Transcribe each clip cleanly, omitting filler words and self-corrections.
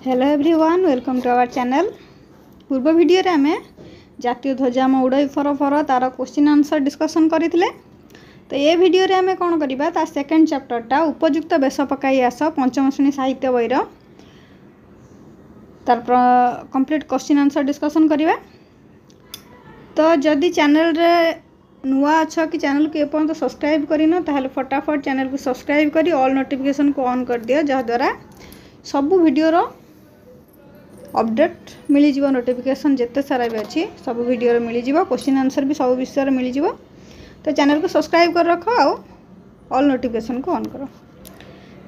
Hello everyone welcome to our channel. पूर्व video रे आमे जातीय ध्वज आम उड़ई फर फर तार क्वेश्चन आंसर डिस्कसन करथिले। तो ये वीडियो रे आमे कोन करिबा ता सेकंड चैप्टर टा उपयुक्त वेश पकाई आस पंचम श्रेणी साहित्य बहिर तार कंप्लीट क्वेश्चन आंसर डिस्कसन करिबा। तो जदि चैनल रे नुआ अच्छा कि चैनल को एपर्यंत सब्सक्राइब करिनो ताहले फटाफट चैनल को सब्सक्राइब करी ऑल नोटिफिकेशन को ऑन कर दियो जहा द्वारा सबु वीडियो रो अपडेट मिल जीव। नोटिफिकेशन जिते सारा भी अच्छी सब वीडियो मिल जीव, क्वेश्चन आंसर भी सब विषय मिल जीव। तो चैनल को सब्सक्राइब कर रख आउ ऑल नोटिफिकेशन को ऑन करो।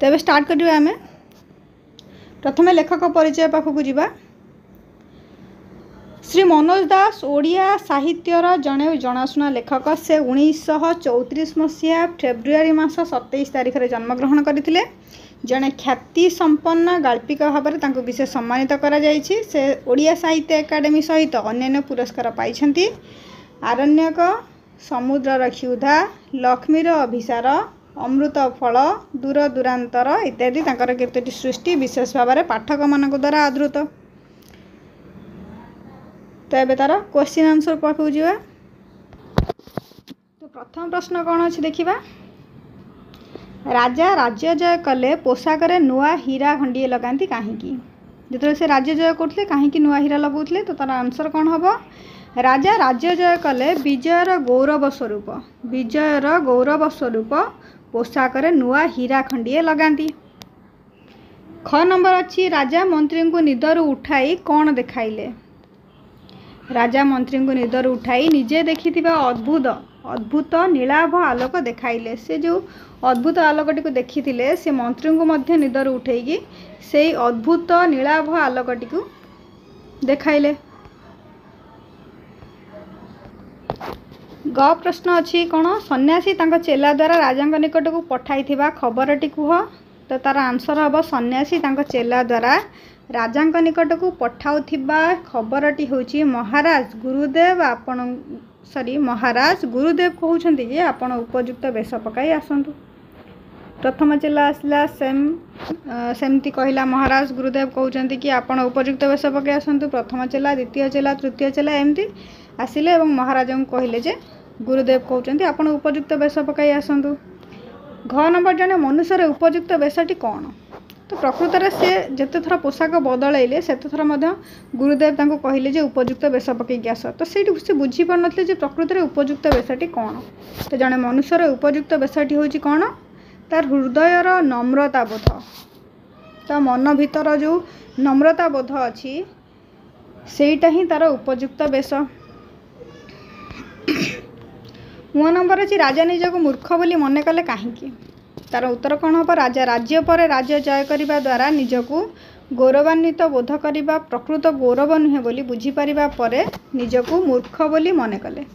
तो ये स्टार्ट करियो आमे प्रथमे लेखक परिचय पाखक जीवा। श्री मनोज दास ओडिया साहित्यर जड़े जनाशुना लेखक। से 1934 मसीहा फेब्रुआरी मास 27 तारिख में जन्मग्रहण करते। जड़े ख्याति संपन्न गाल्पिक भाव में विशेष सम्मानित करा जायछि। से ओडिया साहित्य एकाडेमी सहित अन्य पुरस्कार पाइछन्ति। आरण्यक, समुद्रर क्षुधा, लक्ष्मीर अभिसार, अमृत फल, दूर दूरांतर इत्यादि तांकर केतोटी सृष्टि विशेष भाव में पाठक मान द्वारा आदृत। तो ये तार क्वेश्चन आंसर पाखु जीवा। तो प्रथम प्रश्न कौन अच्छी देखा। राजा राज्य जय कले पोशाकर नुआ हीरा खंडिए लगाती कहीं जो से राज्य जय करते कहीं नुआ हीरा लगाते। तो तार आंसर कौन हम। राजा राज्य जय कले विजयर गौरव स्वरूप, विजयर गौरव स्वरूप पोशाकर नुआ हीरा खंडिए लगाती। ख नंबर अच्छी राजा मंत्री को निदर उठाई कौन देखाइले। राजा मंत्री को निदर उठाई निजे देखि अद्भुत अद्भुत नीलाभ आलोक देखाइले। से जो अद्भुत आलोकटी को देखी से मंत्री को मध्य निदर उठेगी से अद्भुत नीलाभ आलोकटी को देखाइले। ग प्रश्न अच्छी कौन। सन्यासी तांका चेला द्वारा राजा निकट को पठाई खबरटी कह। तो तार आंसर हम सन्यासी तांका चेला द्वारा राजा निकट को पठाउथिबा खबरटी होची महाराज गुरुदेव आपण महाराज गुरुदेव कहउछन्ति जे आपण उपयुक्त वेश पकाई आसंतु। प्रथम चेला आसला सेमती कहला महाराज गुरुदेव कहउछन्ति कि आपण उपयुक्त वेश पकाई आसंतु। प्रथम चेला, द्वितीय चेला, तृतीय चेला एमती आसिले एवं महाराज को कहले जे गुरुदेव कहउछन्ति आपण उपयुक्त वेश पकाई आसंतु। घ नंबर जने मनुष्य उपयुक्त वेशटी कौन। तो प्रकृत में से जिते थर पोशाक बदलैले सेते थर गुरुदेव तांको कहले जे उपयुक्त वेश पकईकि आस। तो से बुझी पार नथिले जे प्रकृत में उपयुक्त वेशटी कौन। तो जड़े मनुष्यर उपयुक्त वेशटी होची कौन तार हृदयर नम्रता बोध। तो मन भीतर जो नम्रता बोध अच्छी सेटा ही तार उपयुक्त वेश। मु नंबर अच्छी राजा निजक मूर्ख बोली मन कले कहीं। तार उत्तर कौन हम। राजा राज्य पर राज्य जय करने द्वारा निजको गौरवान्वित बोध करने प्रकृत गौरव नुहे बोली बुझीपर निजको मूर्ख बोली मन कले।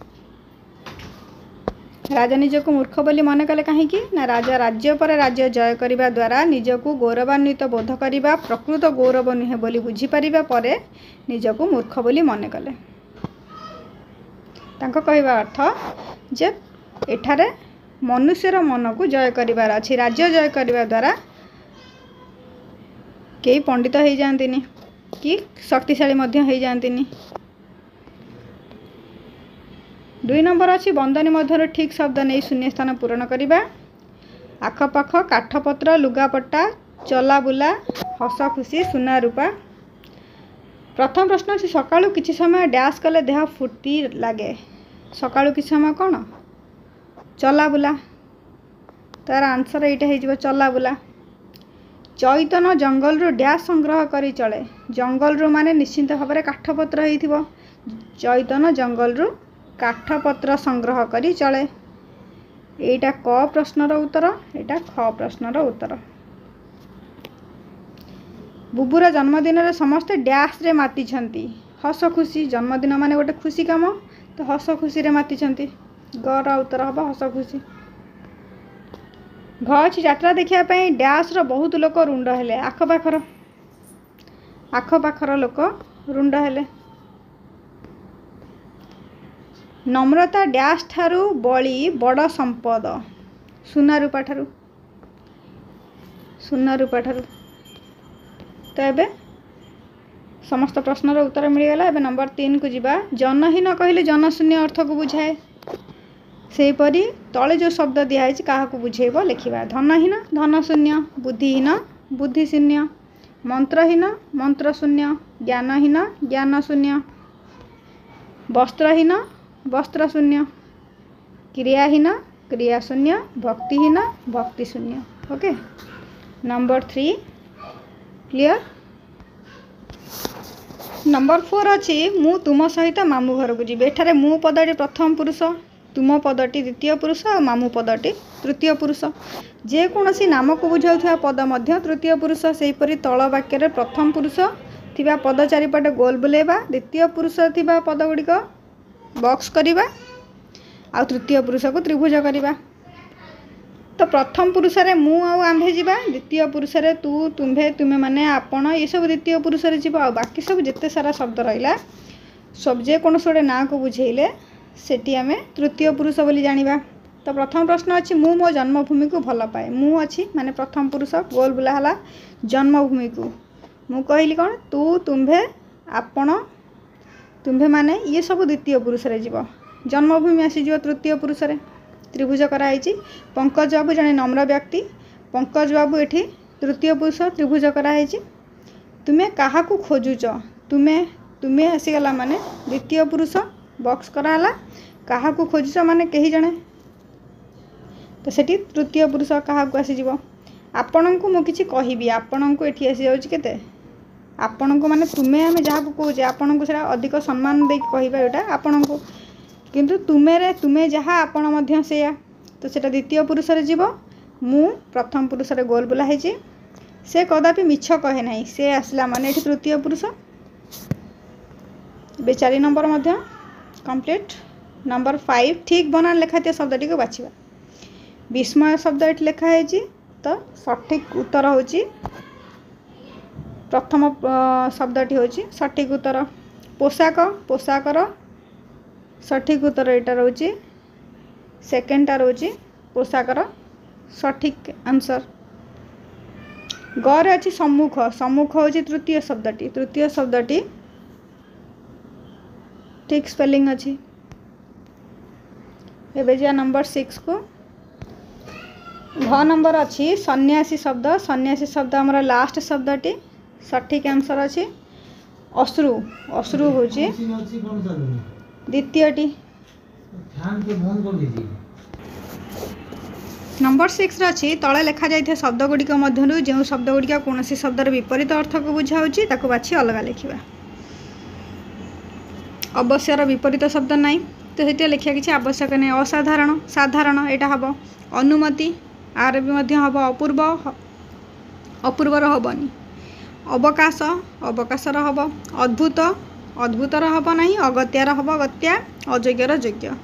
राजा निजको मूर्ख बोली मन कले कहीं ना राजा राज्य पर राज्य जय करने द्वारा निजको गौरवान्वित बोध करने प्रकृत गौरव नुहे बोली बुझीपर निजको मूर्ख बोली मन कले। तांको कहवा अर्थ जे एठारे मनुष्यर मन को जय करिवार अछि। राज्य जय करने द्वारा कई पंडित हो जाती कि शक्तिशाली हो जाती। 2 नंबर अच्छी बंदनी मध्य ठीक शब्द नहीं शून्य स्थान पूरण करवा। आखपाख काठपत्र लुगापट्टा चला बुला हस खुशी सुना रूपा। प्रथम प्रश्न अच्छी सकाळु किछि समय डैश कले देह फुर्ती लगे। सकाळु किछि समय कौन चला बुला। तार आंसर ये चला बुला। चैतन जंगल रु डैश संग्रह करी चले। जंगल रु माने निश्चिंत भाव में काठपत्र होइथिबो। चैतन जंगल रु काठपत्र संग्रह करी चले। एटा क प्रश्नर उत्तर, एटा ख प्रश्नर उत्तर। बुबुर जन्मदिन रे समस्ते डैश रे माती छंती। हस खुशी जन्मदिन माने गोटे खुशी काम तो हस खुशी रे माती छंती। गर उत्तर हम हस खुशी। घ अच्छी यात्रा देखापी डैश बहुत लोक रुंड हेले। आखपाखर लोक रुंड हेले। नम्रता डैश ठारू बड़ी बड़ संपद सुना रूपा ठारू। तो ये समस्त प्रश्नर उत्तर मिलगला। एबे नंबर 3 को जीवा। जनहीन कहले जनशून्य अर्थ को बुझाए। सेहीपरि तले जो शब्द दिखाई क्या बुझेब लिखा। धनहीन धनशून्य, बुद्धिहीन बुद्धिशून्य, मंत्रहीन मंत्रशून्य, ज्ञानहीन ज्ञानशून्य, वस्त्रहीन वस्त्रशून्य, क्रियाहीन क्रियाशून्य, भक्तिहीन भक्तिशून्य। Okay, number 3 clear. नंबर 4 अच्छी मु तुम सहित मामू घर को जी। एठारे मु पदटी प्रथम पुरुष, तुम पदटी द्वितीय पुरुष और मामू पदटी तृतीय पुरुष। जेकोसी नाम को बुझाऊा पद मध्य तृतीय पुरुष। सेहीपरि तल वाक्य प्रथम पुरुष थिबा पद चारिपटे गोल बुलेबा, द्वितीय पुरुष थिबा पद गुड़िक बॉक्स करवा आ तृतीय पुरुष को त्रिभुज करवा। तो प्रथम पुरुष रे मु आउ आंभे जीवा, द्वितीय पुरुष रे तू तुम्भे तुमे माने आपण, ये सब द्वितीय पुरुष रे जीवा। बाकी सब जिते सारा शब्द रहिला सब जेकोसी गोटे ना को बुझेले सेठी आमे तृतीय पुरुष बोली जानिबा। तो प्रथम प्रश्न अच्छी मु मो जन्मभूमि को भल पाए। मु अच्छी माने प्रथम पुरुष गोल बुला हला जन्मभूमि को। मु कहली कौन तू तुम्भे आपण तुम्भे माने ये सब द्वितीय पुरुष रे जीव। जन्मभूमि आसीज तृतीय पुरुष रे त्रिभुज कराई। पंकज बाबू जड़े नम्र व्यक्ति, पंकज बाबू एठी तृतीय पुरुष त्रिभुज कराई। तुम्हें क्या खोजुच, तुम्हें तुम्हें आसीगला माने द्वितीय पुरुष बॉक्स कराला। क्या खोजुच माने कहीं जड़े, तो सेठी तृतीय पुरुष क्या आसीज। आपण को मुझे किसी कहबी, आपण को एठी आसी जाउछि केते आपण को माने तुम्हें आम जहाँ कहे आपण को अधिक सम्मान दे कहबा एटा आपण को, किंतु तुम्हें रे तुम्हें जहाँ आपण मध्य सेया, तो सेटा द्वितीय पुरुष रे जीव। मु प्रथम पुरुष रे गोल बुला है। से कदापि मिछ कहे नहीं, से आसला माने एठी तृतीय पुरुष। बे 4 नंबर मध्य कंप्लीट। नंबर 5 ठीक बनान लेखाती शब्दटी को बाछिबा। विस्मय शब्द एठी लेखा है, तो सठिक उत्तर होची प्रथम शब्दटी होची सठिक उत्तर। पोशाक पोशाकर सठिक उत्तर यहाँ रोचे। सेकेंडटा रोचे पोशाकर सठिक आंसर। गरे अच्छी सम्मुख, सम्मुख हूँ तृतीय शब्दटी, तृतीय शब्दटी ठीक स्पेलिंग अच्छी। एबे जा नंबर 6 को। घ नंबर अच्छी सन्यासी शब्द। सन्यासी शब्द हमारा लास्ट शब्दटी सठिक आंसर अच्छी अश्रु। अश्रु हूँ द्वितीयटी। नंबर 6 रही तले लिखा जाइए शब्द गुड़िक मध्य जो शब्द गुड़िक कौन शब्दर विपरीत अर्थ को बुझाऊँगी ताको बाछी अलग लिखा। अवश्यर विपरीत शब्द ना, तो ये लिखा किसी आवश्यक नहीं। असाधारण साधारण यहाँ हम। अनुमति आर भी हम। अपूर्व अपूर्वर हेनी। अवकाश अवकाशर हम। अद्भुत अद्भुतर हम ना। अगत्यार हम गत्या। अयोग्यर योग्य।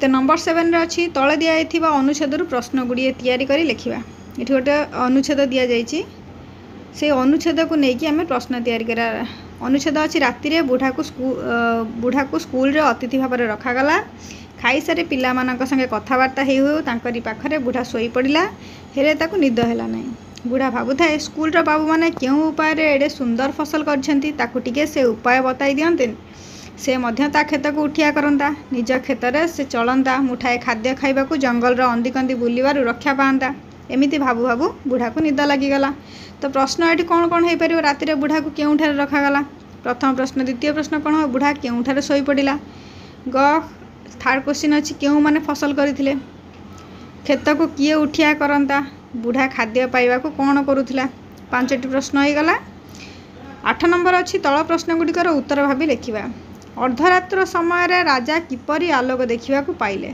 तो नंबर 7 अच्छी तले दि अनुच्छेद प्रश्न गुड़िए तैयारी करी लिखा। ये गोटे अनुच्छेद दि जाइए, से अनुच्छेद को लेकिन आम प्रश्न तैयारी करा। अनुच्छेद अच्छी राति बुढ़ा को स्कूल रे अतिथि भाव में रखागला। खाई सारी पिला संगे कथबार्ता होरी पाखरे बुढ़ा शोई पड़ा। हेले ताकू निद है ना। बुढ़ा भावुए स्कूल बाबू मैंने क्यों उपाय एडे सुंदर फसल कर से उपाय बताई दिंते। से मध्य ता खेत को उठिया करता, निज खेत में से चलता, मुठाए खाद्य खाइबा को जंगल अंधी कंदी बुलवार रक्षा पाता। एमती भाबू भाबू बुढ़ा को निद लगिगला। तो प्रश्न ये कौन कौन हो पार राति बुढ़ा को क्यों रखागला। प्रथम प्रश्न। द्वितीय प्रश्न कौन हो बुढ़ा क्यों शोई पड़ा। ग थर्ड क्वेश्चन अच्छी क्यों माने फसल करते। खेत को किए उठिया करता। बुढ़ा खाद्य पाइबा को कौन करुला। 5टी प्रश्न हो गला। 8 नंबर अच्छी तल प्रश्न गुड़िकर उत्तर भाभी लिखा। अर्धरात्र समय राजा किपरि आलोक देखा पाइले।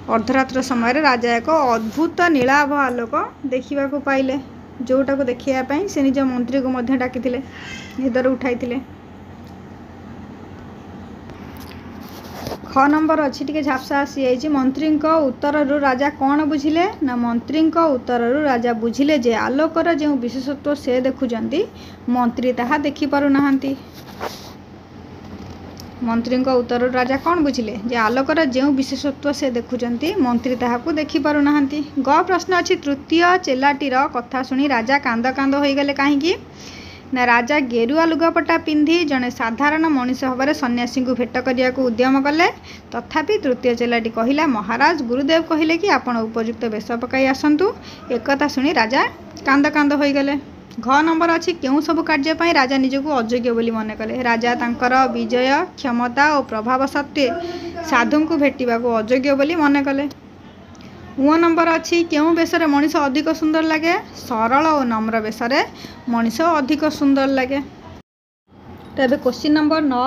अर्धरात्र समय राजा एक अद्भुत नीलाभ आलोक देखा पाइले, जोटा को देखापी से निज मंत्री को डाकी निदर उठाई। ख नंबर अच्छी टी झापसा आसी। मंत्री उत्तर राजा कौन बुझिले ना। मंत्री उत्तर राजा बुझिले जे आलोकर जो विशेषत्व से देखुंती मंत्री ताहा देखि पारुना। मंत्री उत्तर राजा कौन बुझिले जे आलोकर जो विशेषत्व से देखुंती मंत्री ताहाकू देखि पारुना। ग प्रश्न अच्छी तृतीय चेलाटीर कथा शुणी राजा कांद कांद हो गले कहीं। ना राजा गेरुआ लुगापटा पिंधि जड़े साधारण मनीष भाव सन्यासी को भेट करने को उद्यम कले। तथापि तृतीय चेलाटी कहला महाराज गुरुदेव कहले कि आपण उपयुक्त वेश पकाई आसतु। एक शुणी राजा कांद कांद हो गले। घ नंबर अच्छी केउं सब कार्यपाई राजा निजक अयोग्य बोली मन कले। राजा तांकर विजय क्षमता और प्रभाव सत्वे साधु को भेटा अयोग्य बोली मन कले। उ नंबर अच्छी केउं बेशरे मनीष अधिक सुंदर लगे। सरल और नम्र बेशरे मनीष अधिक सुंदर लगे। तो ये क्वेश्चन नंबर 9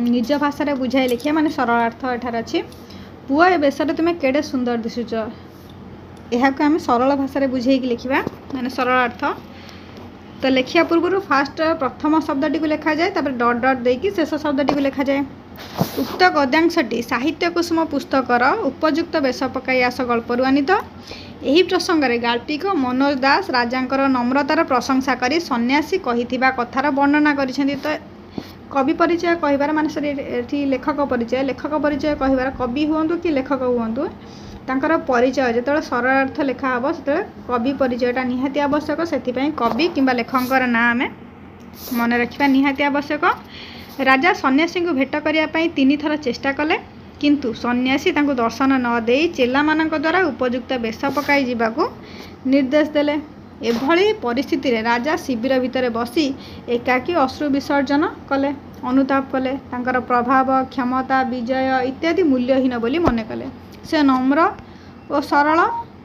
निज भाषा बुझाई लिखिए माने सरल अर्थ एठार अच्छी। पुआ ए बेशरे तुम्हें केड़े सुंदर दिशुच। यह आम सरल भाषा बुझे लिखा माने सरल अर्थ। तो लिखा पूर्व फास्ट प्रथम शब्दटी को लिखा जाए तापर डट डट देकी शेष शब्दटी को लिखा जाए। उक्त गद्यांशटी साहित्य कुसुम पुस्तकर उपयुक्त वेश पकाई आस गल्परू आनीत। यही प्रसंग में गाल्पिक मनोज दास राजांकर नम्रतार प्रशंसा करी सन्यासी कहिथिबा कथार वर्णना करिसेंती। तो कवि परिचय कहबार माने सरी लेखक परिचय कहबार कवि हुअंतु कि लेखक हुअंतु तांकर परिचय जो सरल अर्थ लिखा हे से कवि परिचयटा निहाती आवश्यक। से कवि किंबा लेखकर ना आम मन रखा निहाती आवश्यक। राजा सन्यासी को भेट करने 3 थर चेष्टा कले किंतु सन्यासी तांको दर्शन न दे चेला मानक द्वारा उपयुक्त वेश पकाई जावाकू निर्देश देले। एभली परिस्थिति रे राजा शिविर भितर बसी एकाकी अश्रु विसर्जन कले अनुताप कले। तांकर प्रभाव क्षमता विजय इत्यादि मूल्यहीन बोली मन कले। से नम्र और सरल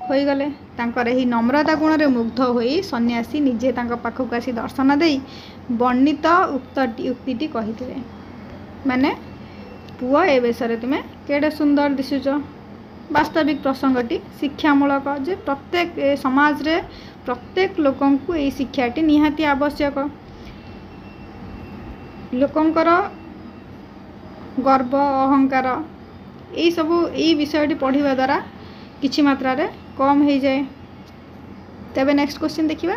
हो गले। तांकर एही नम्रता गुण रे मुग्ध होई सन्यासी निजे तांको पाखक आसी दर्शन देई वर्णित उक्तिटी कहिथिले माने पुआ ए बेसरे तुमे केडे सुंदर दिसुच। वास्तविक प्रसंगटी शिक्षामूलक जे प्रत्येक समाज रे प्रत्येक लोकन को ए शिक्षाटी निहाती आवश्यक। लोकंकर गर्व अहंकार यही सबू यही विषयटी पढ़ा द्वारा किछि मात्रा रे कम हो जाए। तबे नेक्स्ट क्वेश्चन देखिबा।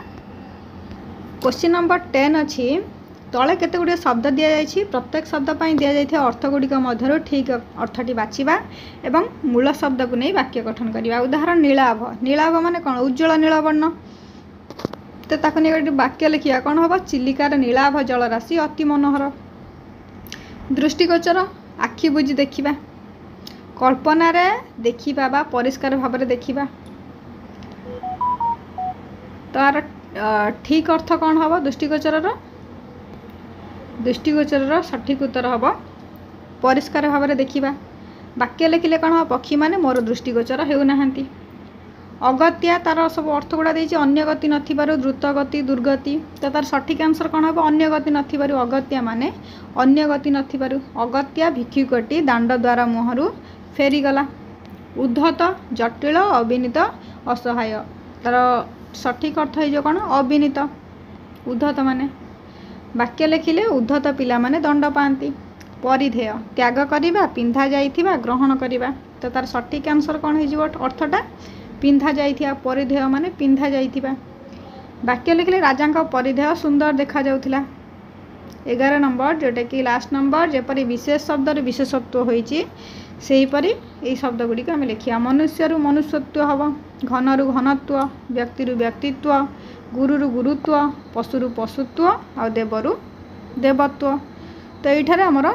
क्वेश्चन नंबर 10 अच्छी तले केते गुडे शब्द दिया जायछि। प्रत्येक शब्द पई दिया जायथिबा अर्थ गुडिक मध्यरु ठीक अर्थटी बाछिबा एवं मूल शब्द को नहीं वाक्य गठन करिबा। उदाहरण नीलाभ। नीलाभ माने कोन उज्जवल नील वर्ण। तो ताको नै गोटे वाक्य लिखिया कोन होबा चिलिकार नीलाभ जलराशि अति मनोहर। दृष्टिगोचर आखि बुझी देखिबा। कल्पना रे देखिबा बा परिष्कार भाव रे देखिबा। तार ठीक अर्थ कौन हम दृष्टिगोचर सठिक उत्तर हम परिष्कार भाव में देखा। वाक्य लिखिले कौन हम पक्षी माने मोर दृष्टिगोचर होना। अगत्या तार सब अर्थ गुड़ा देती अन्य गति नथिबारु द्रुत गति दुर्गति। तो तार सठिक आंसर कौन हम अन्य गति नथिबारु अगत्या माने अन्य गति नथिबारु। अगत्या भिक्षुकटी दांड द्वारा मुहरु फेरीगला। उद्धत जटिल अविनीत असहाय। तार सठिक अर्थ हो कौन अविनीत। उद्धत माने वाक्य लिखिले उद्धत पिला माने दंड पाती। परिधेय त्याग करिबा पिंधा जाइथिबा ग्रहण करिबा। तो तार सठिक आंसर कौन हो अर्थटा पिंधा जाइथिबा। परिधेय माने पिंधा जाइथिबा। वाक्य लिखिले राजा का परिधेय सुंदर देखा जाउथिला। 11 नंबर जोटा कि लास्ट नंबर जेपरी विशेष शब्द विशेषत्व होइछि सेहीपरि यही शब्द गुड़िक आम लिखा। मनुष्य मनुष्यत्व हम घन रु घनत्व व्यक्ति व्यक्तित्व गुरु गुरुत्व पशु पशुत्व आ देवरु देवत्व। तो ये आमर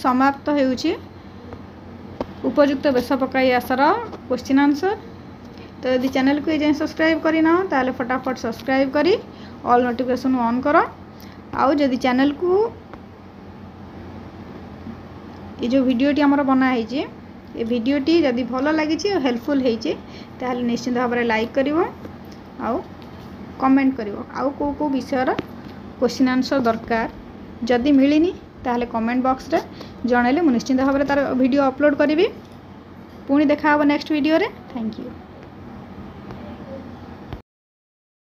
समाप्त होउछि उपयुक्त वेश पकाई आसर क्वेश्चन आंसर। तो यदि चैनल को ये सब्सक्राइब करना ताले फटाफट सब्सक्राइब करी ऑल नोटिफिकेशन ऑन कर। आउ जदि चैनल को ये जो वीडियोटी आमर बनाई ये वीडियोटी जदि भल लगी हेल्पफुल होती निश्चित भाव में लाइक कर कमेंट कर को विषय क्वेश्चन आंसर दरकार जदि मिलनी ताहले कमेंट बॉक्स रे जनइले मुझे निश्चित भाव में तार वीडियो अपलोड करी। पुणी देखा नेक्स्ट वीडियो रे। Thank you.